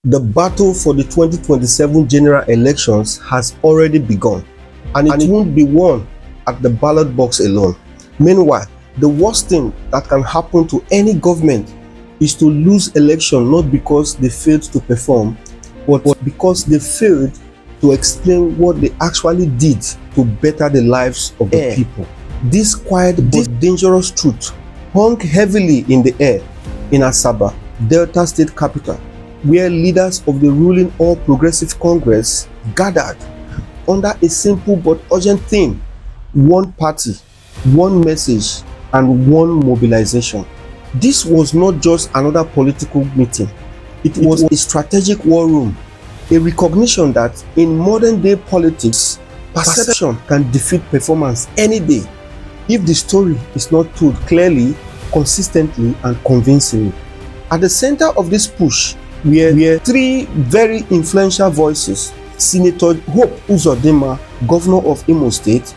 The battle for the 2027 general elections has already begun, and it won't be won at the ballot box alone. Meanwhile, the worst thing that can happen to any government is to lose election not because they failed to perform, but because they failed to explain what they actually did to better the lives of the people. This quiet but dangerous truth hung heavily in the air in Asaba, Delta State capital, where leaders of the ruling All Progressive Congress gathered under a simple but urgent theme: one party, one message, and one mobilization. This was not just another political meeting. It was a strategic war room, a recognition that in modern day politics, perception can defeat performance any day if the story is not told clearly, consistently, and convincingly. At the center of this push were three very influential voices: Senator 𝙀𝙀𝙀𝙀𝙀, Governor of Imo State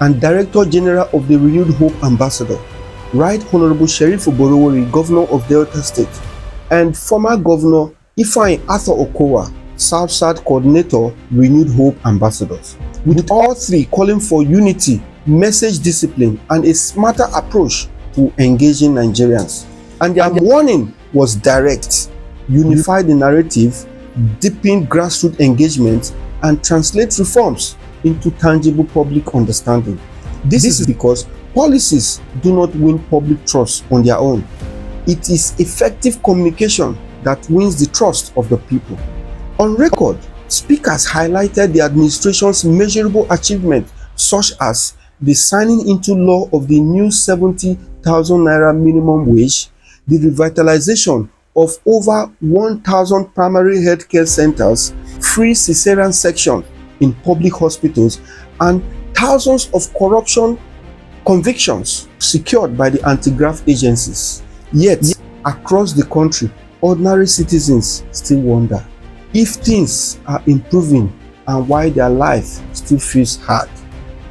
and Director General of the Renewed Hope Ambassador, Right Honorable Sheriff Oborowori, Governor of Delta State, and former Governor 𝙊𝙐𝙎 Okowa, South-South Coordinator, Renewed Hope Ambassadors, with all three calling for unity, message discipline, and a smarter approach to engaging Nigerians. And their warning was direct: unify the narrative, deepen grassroots engagement, and translate reforms into tangible public understanding. This is because policies do not win public trust on their own. It is effective communication that wins the trust of the people. On record, speakers highlighted the administration's measurable achievements, such as the signing into law of the new 70,000 naira minimum wage, the revitalization of over 1,000 primary healthcare centers, free cesarean section in public hospitals, and thousands of corruption convictions secured by the anti-graft agencies. Yet, across the country, ordinary citizens still wonder if things are improving and why their life still feels hard.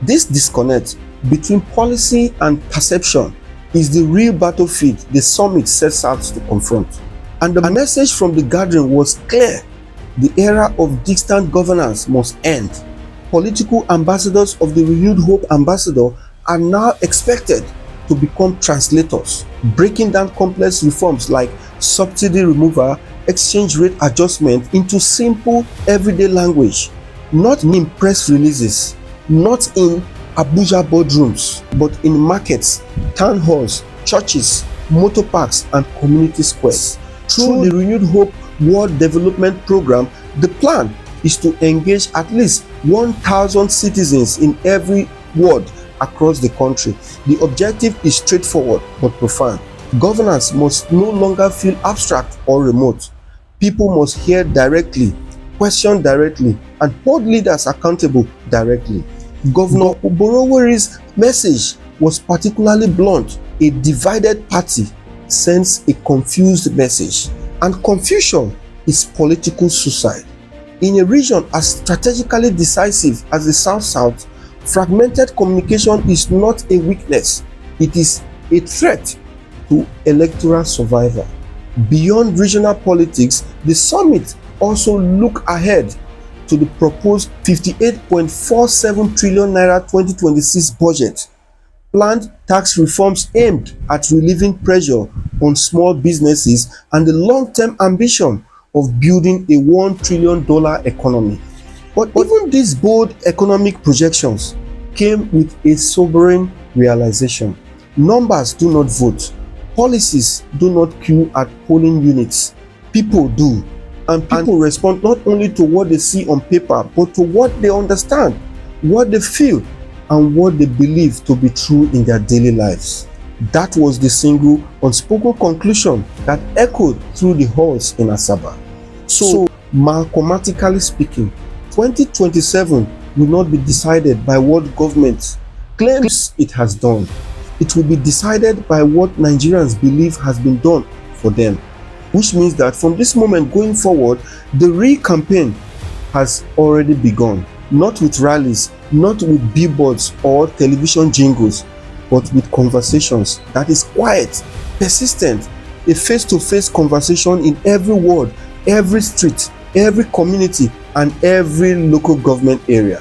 This disconnect between policy and perception is the real battlefield the summit sets out to confront. And the message from the gathering was clear: the era of distant governance must end. Political ambassadors of the Renewed Hope Ambassador are now expected to become translators, breaking down complex reforms like subsidy removal, exchange rate adjustment into simple everyday language, not in press releases, not in Abuja boardrooms, but in markets, town halls, churches, motor parks, and community squares. Through the Renewed Hope World Development Program, the plan is to engage at least 1,000 citizens in every ward across the country. The objective is straightforward but profound. Governance must no longer feel abstract or remote. People must hear directly, question directly, and hold leaders accountable directly. Governor Oborowori's message was particularly blunt: a divided party sends a confused message, and confusion is political suicide. In a region as strategically decisive as the South-South, fragmented communication is not a weakness, it is a threat to electoral survival. Beyond regional politics, the summit also looked ahead to the proposed 58.47 trillion naira 2026 budget, planned tax reforms aimed at relieving pressure on small businesses, and the long-term ambition of building a $1 trillion economy. But even these bold economic projections came with a sobering realization: numbers do not vote, policies do not queue at polling units, people do. And people respond not only to what they see on paper, but to what they understand, what they feel, and what they believe to be true in their daily lives. That was the single unspoken conclusion that echoed through the halls in Asaba. So, mathematically speaking, 2027 will not be decided by what government claims it has done. It will be decided by what Nigerians believe has been done for them. Which means that from this moment going forward, the real campaign has already begun. Not with rallies, not with billboards or television jingles, but with conversations that is quiet, persistent, a face-to-face conversation in every ward, every street, every community, and every local government area.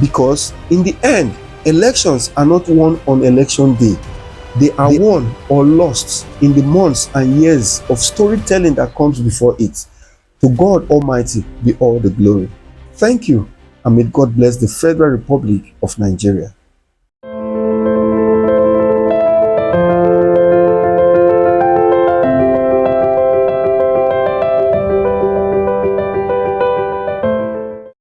Because in the end, elections are not won on election day. They are won or lost in the months and years of storytelling that comes before it. To God Almighty be all the glory. Thank you, and may God bless the Federal Republic of Nigeria.